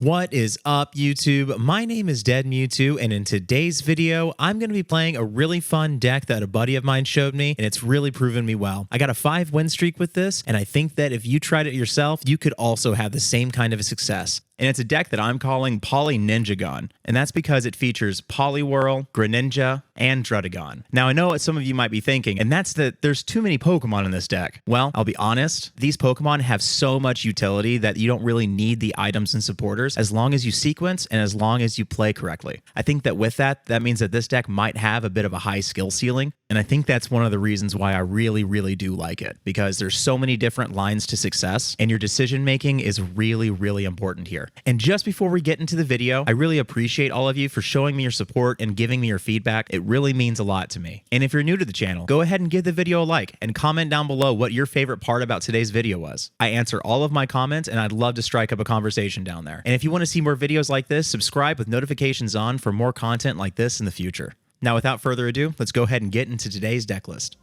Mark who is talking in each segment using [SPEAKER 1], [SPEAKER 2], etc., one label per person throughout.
[SPEAKER 1] What is up, YouTube? My name is Dead Mewtwo, and in today's video, I'm going to be playing a really fun deck that a buddy of mine showed me, and it's really proven me well. I got a 5-win streak with this, and I think that if you tried it yourself, you could also have the same kind of a success. And it's a deck that I'm calling Pollywrath, and that's because it features Poliwhirl, Greninja, and Druddigon. Now, I know what some of you might be thinking, and that's that there's too many Pokemon in this deck. Well, I'll be honest, these Pokemon have so much utility that you don't really need the items and supporters as long as you sequence and as long as you play correctly. I think that with that means that this deck might have a bit of a high skill ceiling, and I think that's one of the reasons why I really do like it, because there's so many different lines to success, and your decision making is really important here. And just before we get into the video, I really appreciate all of you for showing me your support and giving me your feedback. It really means a lot to me. And if you're new to the channel, go ahead and give the video a like and comment down below what your favorite part about today's video was. I answer all of my comments, and I'd love to strike up a conversation down there. And if you want to see more videos like this, subscribe with notifications on for more content like this in the future. Now, without further ado, let's go ahead and get into today's deck list.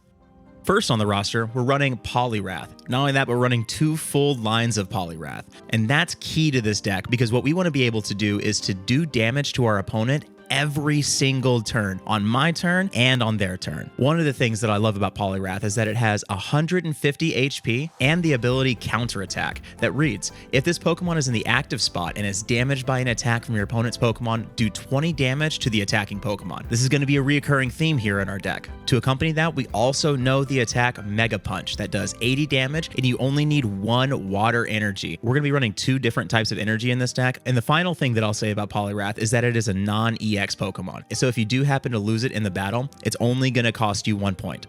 [SPEAKER 1] First on the roster, we're running Pollywrath. Not only that, but we're running 2 full lines of Pollywrath. And that's key to this deck, because what we want to be able to do is to do damage to our opponent every single turn, on my turn and on their turn. One of the things that I love about Pollywrath is that it has 150 HP and the ability counterattack that reads, if this Pokemon is in the active spot and is damaged by an attack from your opponent's Pokemon, do 20 damage to the attacking Pokemon. This is going to be a reoccurring theme here in our deck. To accompany that, we also know the attack Mega Punch that does 80 damage, and you only need 1 water energy. We're going to be running 2 different types of energy in this deck. And the final thing that I'll say about Pollywrath is that it is a non-EX Pokemon. So if you do happen to lose it in the battle, it's only going to cost you 1 point.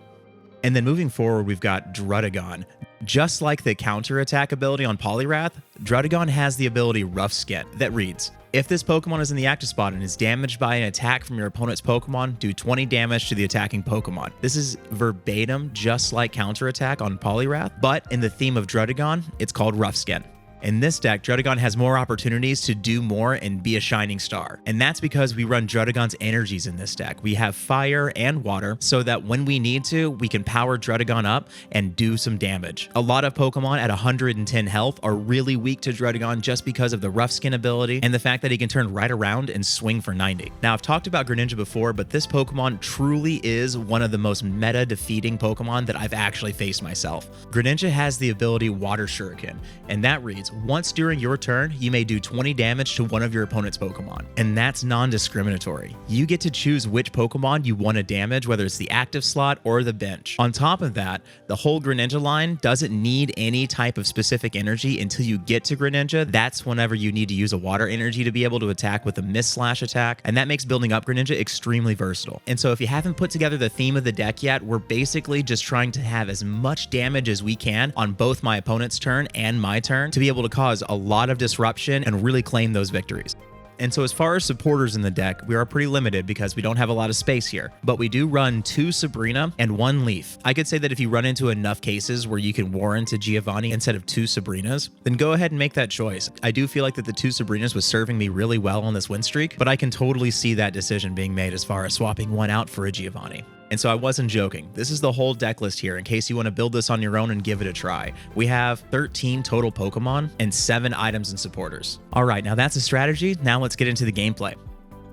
[SPEAKER 1] And then moving forward, we've got Druddigon. Just like the counterattack ability on Pollywrath, Druddigon has the ability Rough Skin that reads, if this Pokemon is in the active spot and is damaged by an attack from your opponent's Pokemon, do 20 damage to the attacking Pokemon. This is verbatim just like counterattack on Pollywrath, but in the theme of Druddigon, it's called Rough Skin. In this deck, Druddigon has more opportunities to do more and be a shining star. And that's because we run Druddigon's energies in this deck. We have fire and water, so that when we need to, we can power Druddigon up and do some damage. A lot of Pokemon at 110 health are really weak to Druddigon just because of the Rough Skin ability and the fact that he can turn right around and swing for 90. Now, I've talked about Greninja before, but this Pokemon truly is one of the most meta defeating Pokemon that I've actually faced myself. Greninja has the ability Water Shuriken, and that reads, once during your turn, you may do 20 damage to one of your opponent's Pokemon. And that's non-discriminatory. You get to choose which Pokemon you want to damage, whether it's the active slot or the bench. On top of that, the whole Greninja line doesn't need any type of specific energy until you get to Greninja. That's whenever you need to use a water energy to be able to attack with a Mist Slash attack, and that makes building up Greninja extremely versatile. And so if you haven't put together the theme of the deck yet, we're basically just trying to have as much damage as we can on both my opponent's turn and my turn to be able to cause a lot of disruption and really claim those victories. And so as far as supporters in the deck, we are pretty limited because we don't have a lot of space here, but we do run 2 Sabrina and 1 Leaf. I could say that if you run into enough cases where you can warrant a Giovanni instead of 2 Sabrinas, then go ahead and make that choice. I do feel like that the 2 Sabrinas was serving me really well on this win streak, but I can totally see that decision being made as far as swapping 1 out for a Giovanni. And so I wasn't joking. This is the whole deck list here in case you want to build this on your own and give it a try. We have 13 total Pokemon and 7 items and supporters. All right, now that's a strategy. Now let's get into the gameplay.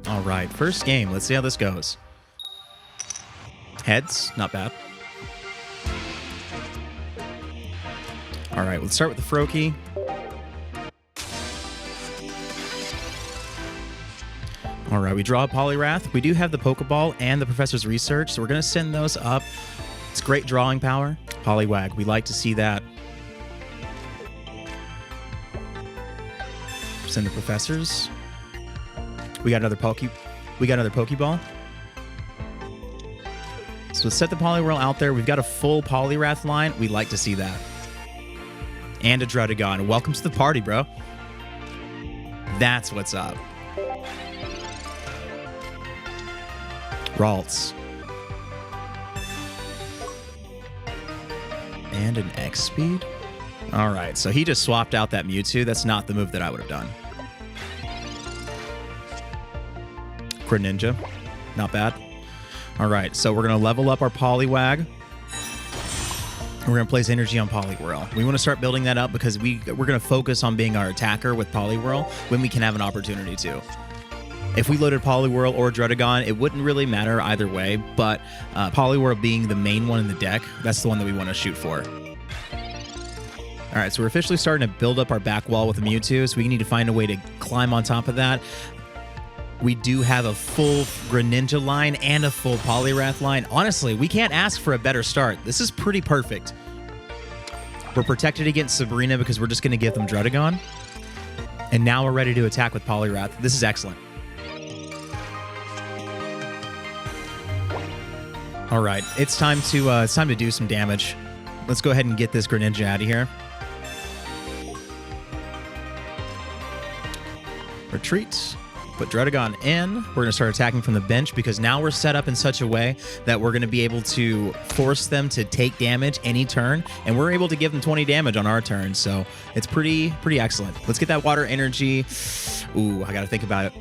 [SPEAKER 1] All right, first game. Let's see how this goes. Heads, not bad. All right, let's start with the Froakie. All right, we draw a Pollywrath. We do have the Pokeball and the Professor's Research, so we're going to send those up. It's great drawing power. Poliwag, we like to see that. Send the Professors. We got another Pokeball. So let's set the Poliwhirl out there. We've got a full Pollywrath line. We like to see that. And a Druddigon. Welcome to the party, bro. That's what's up. Ralts. And an X-Speed? Alright, so he just swapped out that Mewtwo. That's not the move that I would have done. Greninja. Not bad. Alright, so we're going to level up our Poliwag. We're going to place energy on Pollywhirl. We want to start building that up because we're going to focus on being our attacker with Pollywhirl when we can have an opportunity to. If we loaded Pollywhirl or Drudagon, it wouldn't really matter either way, but Pollywhirl being the main one in the deck, that's the one that we want to shoot for. All right, so we're officially starting to build up our back wall with the Mewtwo, so we need to find a way to climb on top of that. We do have a full Greninja line and a full Pollywrath line. Honestly, we can't ask for a better start. This is pretty perfect. We're protected against Sabrina because we're just going to give them Drudagon. And now we're ready to attack with Pollywrath. This is excellent. All right, it's time to do some damage. Let's go ahead and get this Greninja out of here. Retreat. Put Drudagon in. We're going to start attacking from the bench because now we're set up in such a way that we're going to be able to force them to take damage any turn, and we're able to give them 20 damage on our turn. So it's pretty excellent. Let's get that water energy. Ooh, I got to think about it.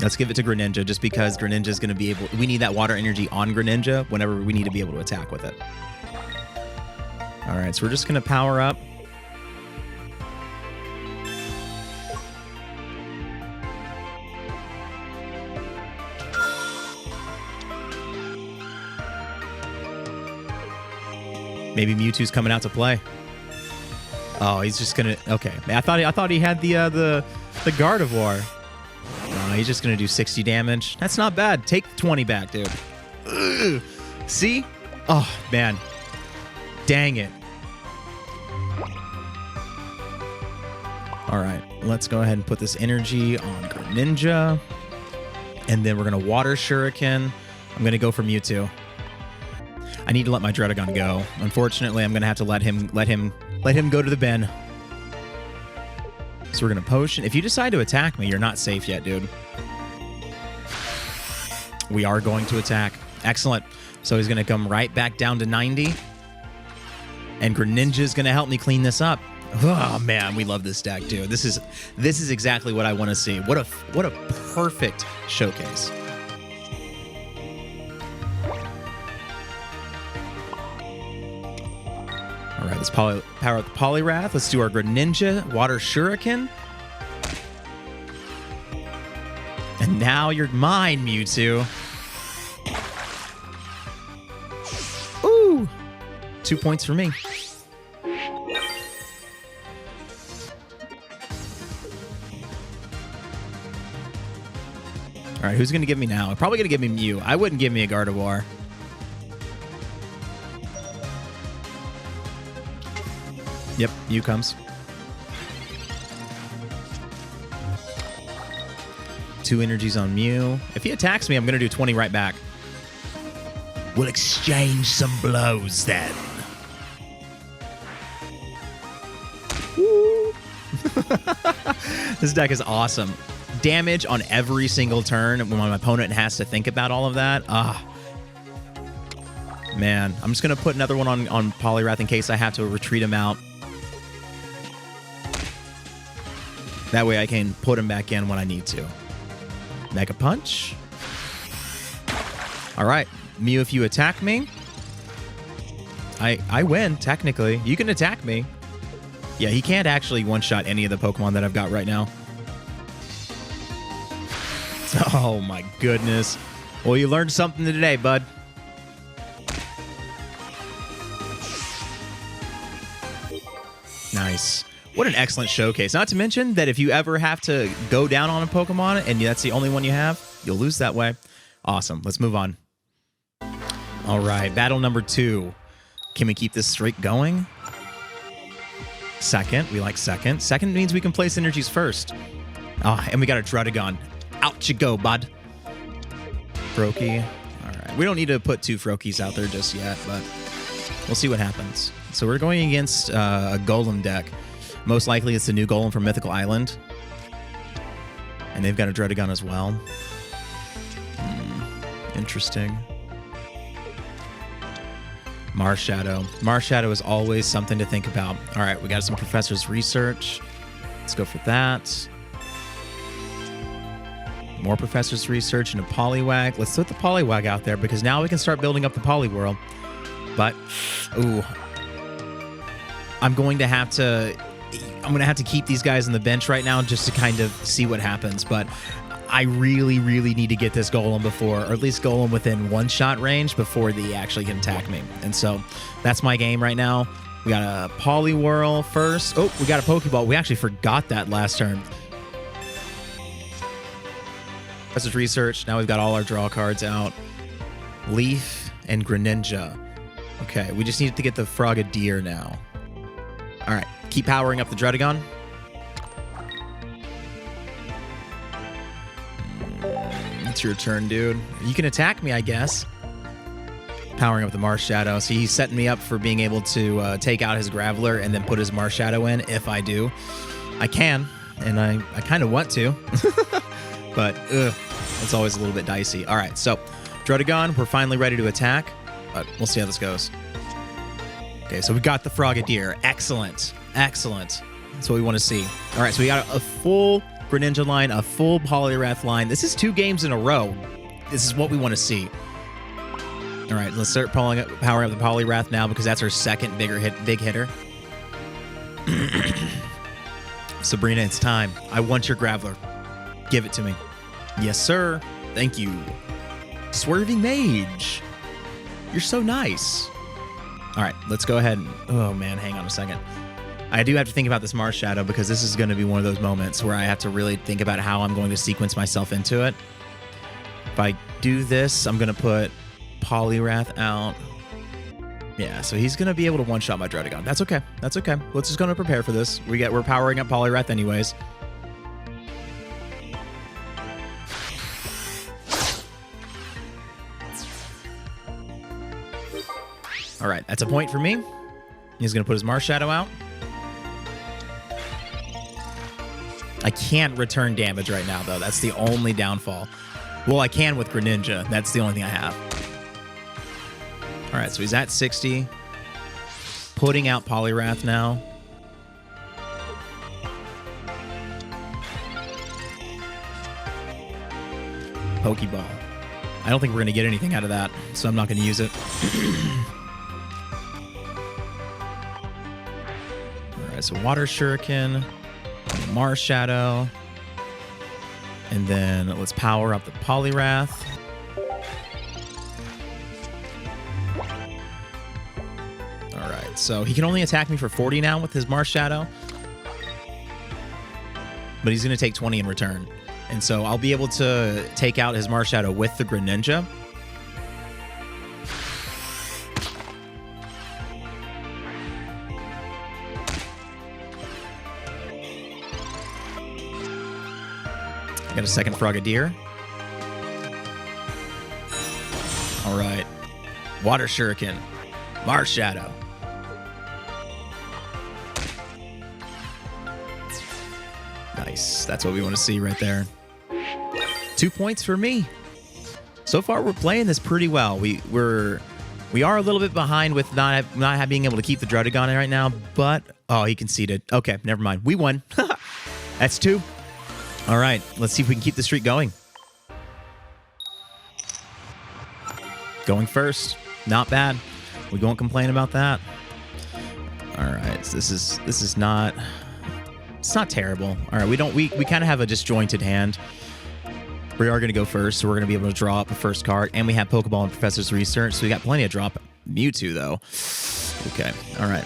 [SPEAKER 1] Let's give it to Greninja just because Greninja is going to be able... We need that water energy on Greninja whenever we need to be able to attack with it. All right, so we're just going to power up. Maybe Mewtwo's coming out to play. Oh, he's just gonna... Okay, I thought he had the Gardevoir. No, he's just gonna do 60 damage. That's not bad. Take 20 back, dude. Ugh. See? Oh man, dang it. All right, let's go ahead and put this energy on Greninja, and then we're gonna Water Shuriken. I'm gonna go for Mewtwo. I need to let my Drudagon go. Unfortunately, I'm gonna have to let him go to the bin. So we're gonna potion. If you decide to attack me, you're not safe yet, dude. We are going to attack. Excellent. So he's gonna come right back down to 90. And Greninja is gonna help me clean this up. Oh man, we love this deck, dude. This is exactly what I want to see. What a perfect showcase. All right, let's power up the Pollywrath. Let's do our Greninja, Water Shuriken. And now you're mine, Mewtwo. Ooh! 2 points for me. All right, who's going to give me now? Probably going to give me Mew. I wouldn't give me a Gardevoir. Yep, Mew comes. 2 energies on Mew. If he attacks me, I'm going to do 20 right back. We'll exchange some blows then. Woo. This deck is awesome. Damage on every single turn when my opponent has to think about all of that. Man, I'm just going to put another one on Pollywrath in case I have to retreat him out. That way I can put him back in when I need to. Mega Punch. All right, Mew, if you attack me, I win, technically. You can attack me. Yeah, he can't actually one-shot any of the Pokemon that I've got right now. Oh my goodness. Well, you learned something today, bud. Nice. What an excellent showcase. Not to mention that if you ever have to go down on a Pokemon and that's the only one you have, you'll lose that way. Awesome. Let's move on. All right, battle number 2. Can we keep this streak going? Second. We like second. Second means we can place energies first. And we got a Drudagon. Out you go, bud. Froakie. All right. We don't need to put 2 Froakies out there just yet, but we'll see what happens. So we're going against a Golem deck. Most likely it's the new Golem from Mythical Island. And they've got a Drudagon as well. Interesting. Marshadow. Marshadow is always something to think about. All right, we got some Professor's Research. Let's go for that. More Professor's Research and a Poliwag. Let's put the Poliwag out there because now we can start building up the Poliwhirl. But, ooh, I'm going to have to keep these guys on the bench right now just to kind of see what happens. But I really, really need to get this golem before, or at least golem within one-shot range before they actually can attack me. And so that's my game right now. We got a Poliwhirl first. Oh, we got a Pokeball. We actually forgot that last turn. Professor's Research. Now we've got all our draw cards out. Leaf and Greninja. Okay, we just need to get the Frogadier now. All right, keep powering up the Druddigon. It's your turn, dude. You can attack me, I guess. Powering up the Marshadow. So he's setting me up for being able to take out his Graveler and then put his Marshadow in if I do. I can, and I kind of want to. But it's always a little bit dicey. All right, so Druddigon, we're finally ready to attack. We'll see how this goes. Okay, so we got the Frogadier. Excellent. Excellent. That's what we want to see. All right, so we got a full Greninja line, a full Pollywrath line. This is 2 games in a row. This is what we want to see. All right, let's start powering up the Pollywrath now because that's our second big hitter. Sabrina, it's time. I want your Graveler. Give it to me. Yes, sir. Thank you. Swerving Mage. You're so nice. All right, let's go ahead and... Oh, man, hang on a second. I do have to think about this Marshadow because this is going to be one of those moments where I have to really think about how I'm going to sequence myself into it. If I do this, I'm going to put Pollywrath out. Yeah, so he's going to be able to one-shot my Druddigon. That's okay. That's okay. We're just going to prepare for this. We're powering up Pollywrath anyways. All right, that's a point for me. He's going to put his Marshadow out. I can't return damage right now, though. That's the only downfall. Well, I can with Greninja. That's the only thing I have. All right, so he's at 60. Putting out Pollywrath now. Pokeball. I don't think we're going to get anything out of that, so I'm not going to use it. All right, so Water Shuriken, Marshadow, and then let's power up the Pollywrath. All right, so he can only attack me for 40 now with his Marshadow, but he's going to take 20 in return. And so I'll be able to take out his Marshadow with the Greninja. Got a second Frogadier. All right. Water Shuriken. Marshadow. Nice. That's what we want to see right there. 2 points for me. So far, we're playing this pretty well. We are a little bit behind with not being able to keep the Druddigon right now, but oh, he conceded. Okay, never mind. We won. That's 2. All right, let's see if we can keep the streak going. Going first, not bad. We won't complain about that. All right, so this is not. It's not terrible. All right, we kind of have a disjointed hand. We are going to go first, so we're going to be able to draw up a first card, and we have Pokeball and Professor's Research, so we got plenty of drop. Mewtwo, though. Okay, all right.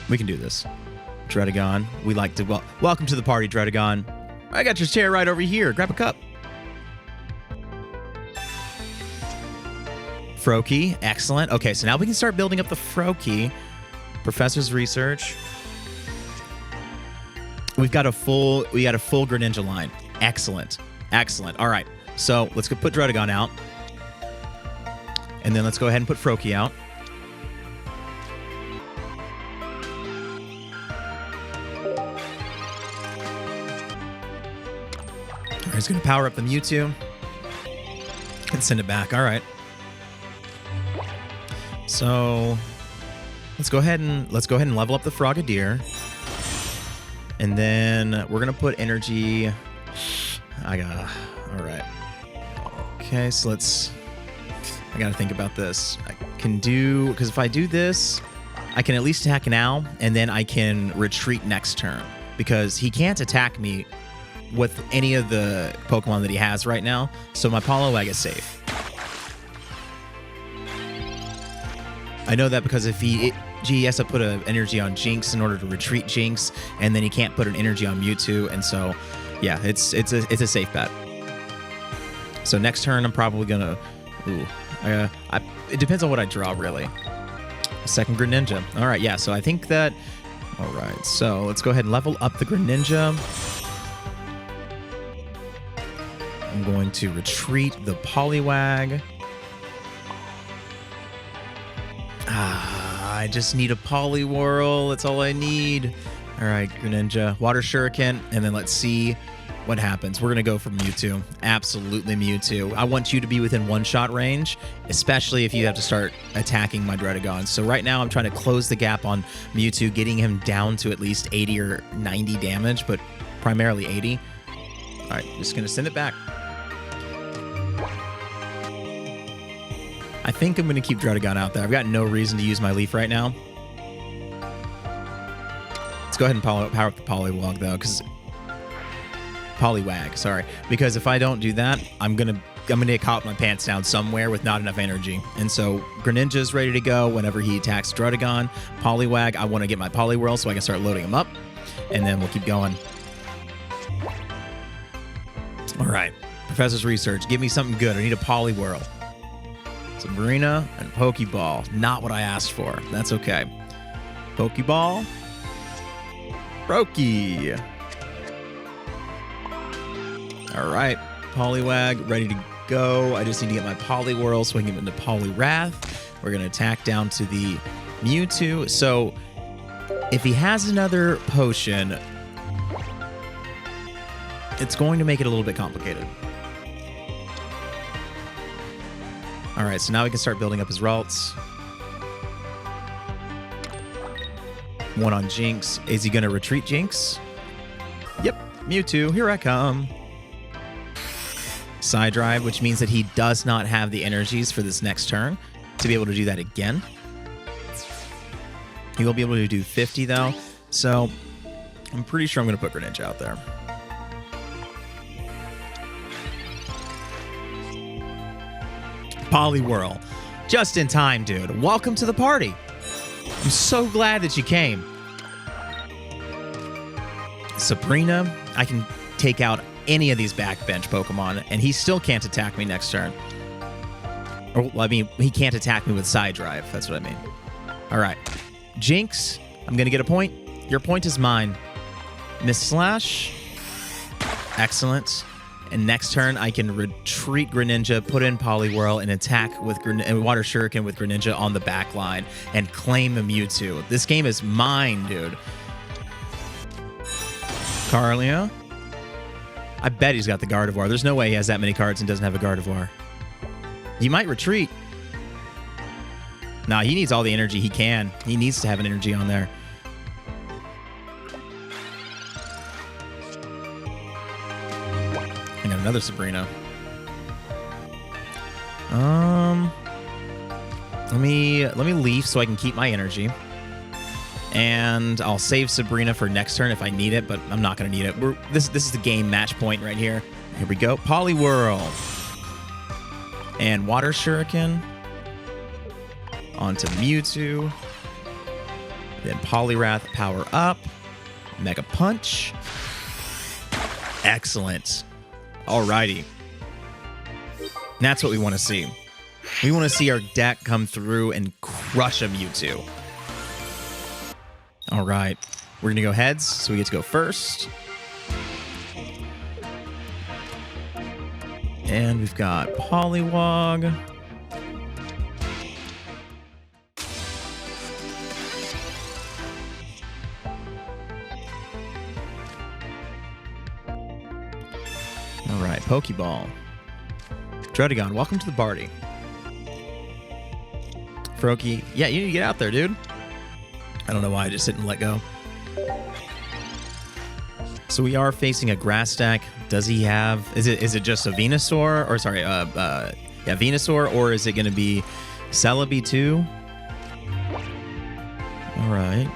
[SPEAKER 1] We can do this. Druddigon, we like to... welcome to the party, Druddigon. I got your chair right over here. Grab a cup. Froakie, excellent. Okay, so now we can start building up the Froakie. Professor's Research. We got a full Greninja line. Excellent. Excellent. All right. So let's go put Druddigon out. And then let's go ahead and put Froakie out. All right, he's going to power up the Mewtwo. And send it back. All right. So let's go ahead and level up the Frogadier. And then we're going to put energy. All right. Okay, so I got to think about this. I can do, because if I do this, I can at least attack now, and then I can retreat next turn because he can't attack me with any of the Pokemon that he has right now. So my Poliwag is safe. I know that because if he has to put an energy on Jinx in order to retreat Jinx, and then he can't put an energy on Mewtwo, and so yeah, it's a safe bet. So next turn I'm probably gonna, it depends on what I draw really. Second Greninja. All right, yeah. So I think that. All right, so let's go ahead and level up the Greninja. I'm going to retreat the Poliwag. I just need a Poliwhirl. That's all I need. All right, Greninja, Water Shuriken, and then let's see what happens. We're going to go for Mewtwo. Absolutely Mewtwo. I want you to be within one-shot range, especially if you have to start attacking my Dredagon. So right now I'm trying to close the gap on Mewtwo, getting him down to at least 80 or 90 damage, but primarily 80. All right, just going to send it back. I think I'm going to keep Dredagon out there. I've got no reason to use my Leaf right now. Let's go ahead and power up the Poliwag, though, because... Poliwag, sorry. Because if I don't do that, I'm gonna get caught with my pants down somewhere with not enough energy. And so Greninja's ready to go whenever he attacks Dredagon. Poliwag, I want to get my Poliwhirl so I can start loading him up. And then we'll keep going. All right. Professor's Research. Give me something good. I need a Poliwhirl. Sabrina and Pokeball. Not what I asked for. That's okay. Pokeball. Brokey. All right. Poliwag ready to go. I just need to get my Poliwhirl so I can get into Pollywrath. We're going to attack down to the Mewtwo. So if he has another potion, it's going to make it a little bit complicated. All right, so now we can start building up his Ralts. One on Jinx. Is he going to retreat Jinx? Yep, Mewtwo, here I come. Side Drive, which means that he does not have the energies for this next turn to be able to do that again. He will be able to do 50, though, so I'm pretty sure I'm going to put Greninja out there. Poliwhirl. Just in time, dude. Welcome to the party. I'm so glad that you came. Sabrina, I can take out any of these backbench Pokemon, and he still can't attack me next turn. Or, I mean, he can't attack me with Side Drive. That's what I mean. All right. Jinx, I'm going to get a point. Your point is mine. Miss Slash. Excellent. And next turn, I can retreat Greninja, put in Poliwhirl, and attack with Water Shuriken with Greninja on the back line and claim a Mewtwo. This game is mine, dude. Carlia. I bet he's got the Gardevoir. There's no way he has that many cards and doesn't have a Gardevoir. He might retreat. Nah, he needs all the energy he can. He needs to have an energy on there. And another Sabrina. Let me leaf so I can keep my energy. And I'll save Sabrina for next turn if I need it, but I'm not going to need it. This is the game match point right here. Here we go. Poliwhirl. And Water Shuriken. Onto Mewtwo. Then Pollywrath, power up. Mega Punch. Excellent. Alrighty. That's what we want to see. We want to see our deck come through and crush a Mewtwo. All right. We're going to go heads, so we get to go first. And we've got Poliwag. All right, Pokeball. Dredagon, welcome to the party. Froakie, yeah, you need to get out there, dude. I don't know why I just didn't let go. So we are facing a grass deck. Does he have... Is it just a Venusaur? Or sorry, yeah, Venusaur, or is it going to be Celebi too? right.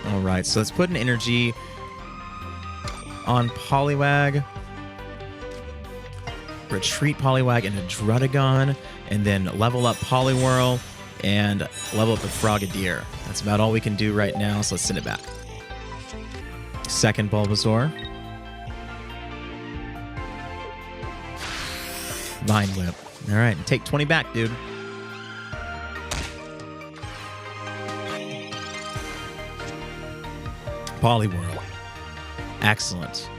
[SPEAKER 1] All right, so let's put an energy on Poliwag. Retreat Poliwag and a Druddigon, and then level up Poliwhirl and level up the Frogadier. That's about all we can do right now, so let's send it back. Second Bulbasaur. Vine Whip. All right, take 20 back, dude. Poliwhirl. Excellent.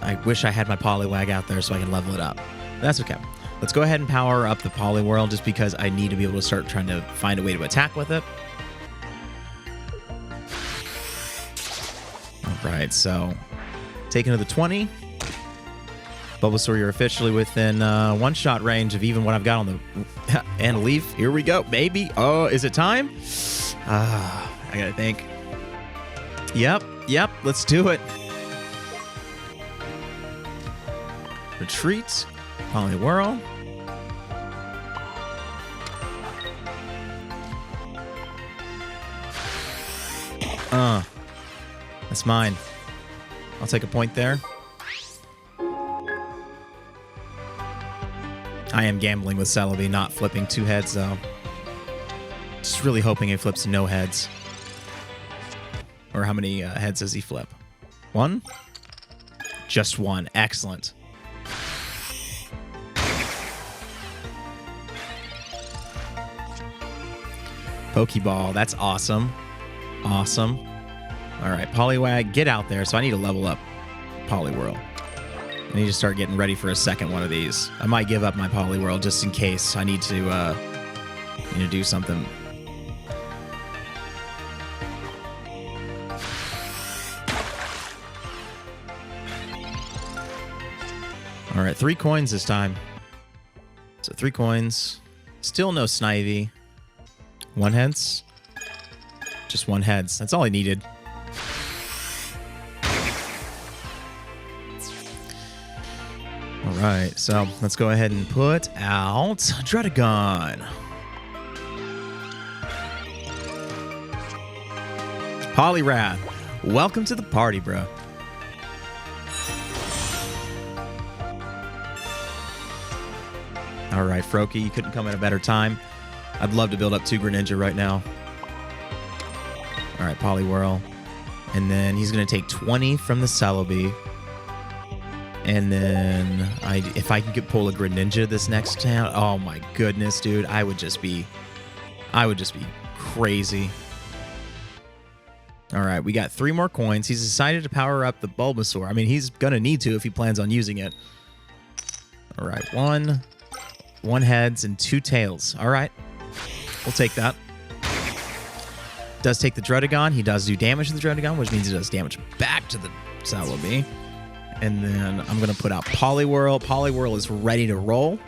[SPEAKER 1] I wish I had my Poliwag out there so I can level it up. That's okay. Let's go ahead and power up the Poliwhirl just because I need to be able to start trying to find a way to attack with it. All right, so taking to the 20. Bulbasaur, you're officially within one-shot range of even what I've got on the... and a leaf. Here we go, baby. Oh, is it time? I gotta think. Yep, let's do it. Retreat. Poliwhirl. That's mine. I'll take a point there. I am gambling with Celebi, not flipping 2 heads, though. Just really hoping it flips no heads. Or how many heads does he flip? 1? Just 1. Excellent. Pokeball. That's awesome. Awesome. All right, Poliwag, get out there. So I need to level up Poliwhirl. I need to start getting ready for a second one of these. I might give up my Poliwhirl just in case I need to do something. All right, 3 coins this time. So 3 coins. Still no Snivy. 1 heads. Just 1 heads. That's all I needed. All right, so let's go ahead and put out Druddigon. Pollywrath, welcome to the party, bro. All right, Froakie, you couldn't come at a better time. I'd love to build up 2 Greninja right now. All right, Poliwhirl. And then he's going to take 20 from the Celebi. And then if I can pull a Greninja this next town, oh my goodness, dude, I would just be crazy. All right, we got 3 more coins. He's decided to power up the Bulbasaur. I mean, he's going to need to if he plans on using it. All right, 1 heads and 2 tails. All right, we'll take that. Does take the Druddigon. He does do damage to the Druddigon, which means he does damage back to the Celebi. And then I'm going to put out Poliwhirl. Poliwhirl is ready to roll.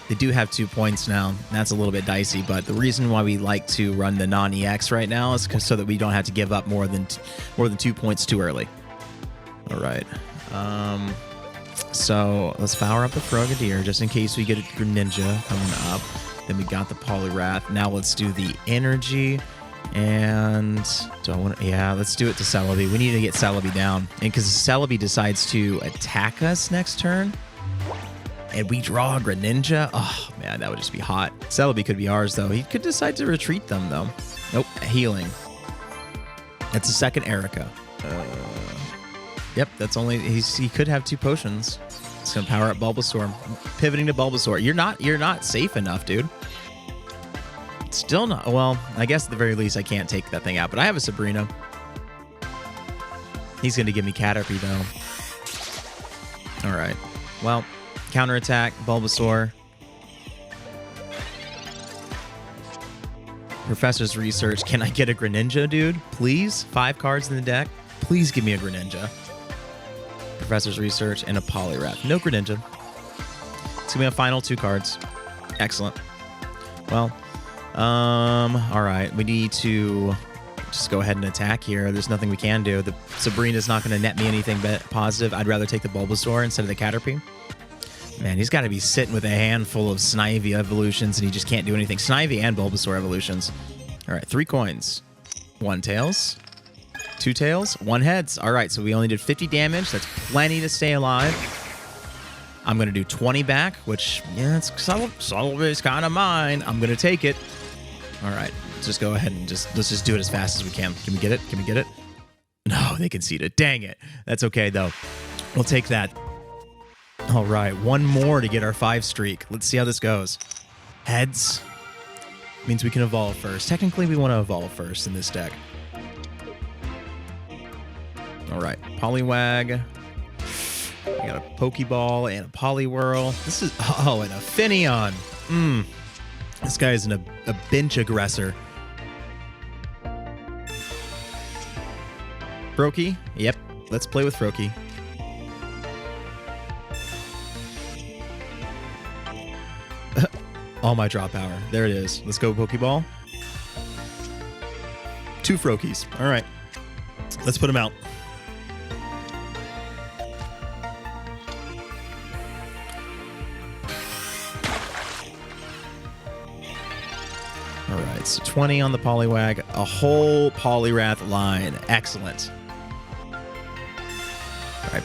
[SPEAKER 1] They do have 2 points now. That's a little bit dicey, but the reason why we like to run the non-EX right now is so that we don't have to give up more than 2 points too early. All right. So let's power up the Frogadier just in case we get a Greninja coming up. Then we got the Pollywrath. Now let's do the energy. And do I want to? Yeah, let's do it to Celebi. We need to get Celebi down. And because Celebi decides to attack us next turn, and we draw a Greninja, oh man, that would just be hot. Celebi could be ours though. He could decide to retreat them though. Nope, healing. That's a second Erica. Yep, that's only he could have 2 potions. It's gonna power up Bulbasaur. Pivoting to Bulbasaur. You're not safe enough, dude. Still not. Well, I guess at the very least I can't take that thing out, but I have a Sabrina. He's going to give me Caterpie, though. All right. Well, counterattack, Bulbasaur. Professor's Research. Can I get a Greninja, dude? Please? 5 cards in the deck. Please give me a Greninja. Professor's Research and a Pollywrath. No Greninja. It's going to be a final 2 cards. Excellent. Well... all right, we need to just go ahead and attack here. There's nothing we can do. The Sabrina's not going to net me anything but positive. I'd rather take the Bulbasaur instead of the Caterpie. Man, he's got to be sitting with a handful of Snivy evolutions, and he just can't do anything. Snivy and Bulbasaur evolutions. All right, 3 coins. 1 tails. 2 tails. 1 heads. All right, so we only did 50 damage. That's plenty to stay alive. I'm going to do 20 back, which, yeah, it's subtle is kind of mine. I'm going to take it. All right, let's just go ahead and let's just do it as fast as we can. Can we get it? Can we get it? No, they conceded. Dang it. That's okay, though. We'll take that. All right, 1 more to get our 5 streak. Let's see how this goes. Heads means we can evolve first. Technically, we want to evolve first in this deck. All right, Poliwag. We got a Pokeball and a Poliwhirl. This is, oh, and a Finneon. This guy is a bench aggressor. Froakie. Yep, let's play with Froakie. All my draw power. There it is. Let's go Pokeball. 2 Froakies. All right. Let's put them out. All right, so 20 on the Poliwag. A whole Pollywrath line. Excellent. All right,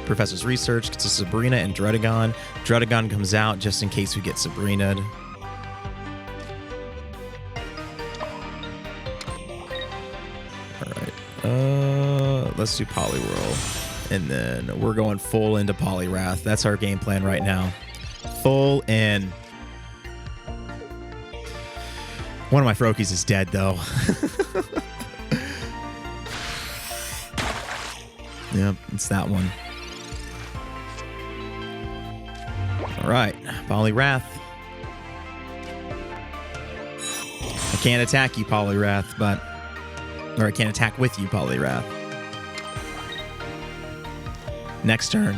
[SPEAKER 1] Professor's Research gets a Sabrina and Dredagon. Dredagon comes out just in case we get Sabrina'd. All right, let's do Poliwhirl. And then we're going full into Pollywrath. That's our game plan right now. Full in. One of my Froakies is dead, though. Yep, it's that one. All right, Pollywrath. I can't attack you, Pollywrath, or I can't attack with you, Pollywrath. Next turn.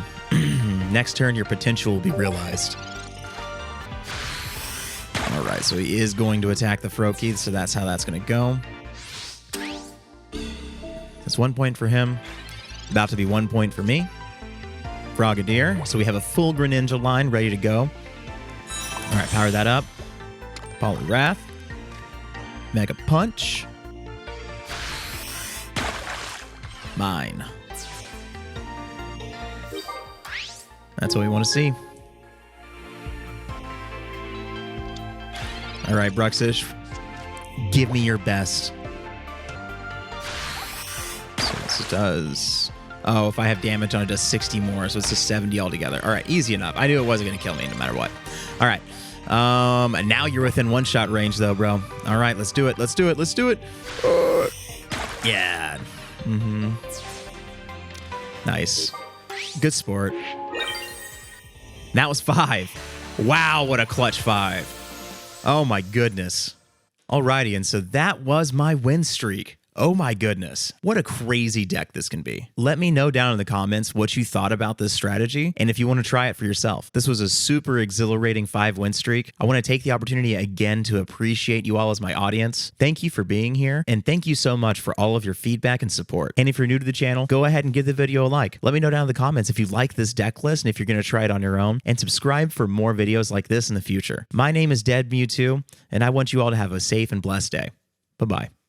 [SPEAKER 1] Next turn, your potential will be realized. All right, so he is going to attack the Froakie, so that's how that's going to go. That's 1 point for him. About to be 1 point for me. Frogadier. So we have a full Greninja line ready to go. All right, power that up. Poliwrath. Mega Punch. Mine. That's what we want to see. All right, Bruxish. Give me your best. So this does... Oh, if I have damage on it, does 60 more, so it's just 70 altogether. All right, easy enough. I knew it wasn't going to kill me no matter what. All right. And now you're within one-shot range, though, bro. All right, let's do it. Let's do it. Let's do it. Yeah. Mm-hmm. Nice. Good sport. That was 5. Wow, what a clutch 5. Oh, my goodness. Alrighty, and so that was my win streak. Oh my goodness, what a crazy deck this can be. Let me know down in the comments what you thought about this strategy and if you want to try it for yourself. This was a super exhilarating 5-win streak. I want to take the opportunity again to appreciate you all as my audience. Thank you for being here, and thank you so much for all of your feedback and support. And if you're new to the channel, go ahead and give the video a like. Let me know down in the comments if you like this deck list and if you're going to try it on your own, and subscribe for more videos like this in the future. My name is Dead Mewtwo, and I want you all to have a safe and blessed day. Bye-bye.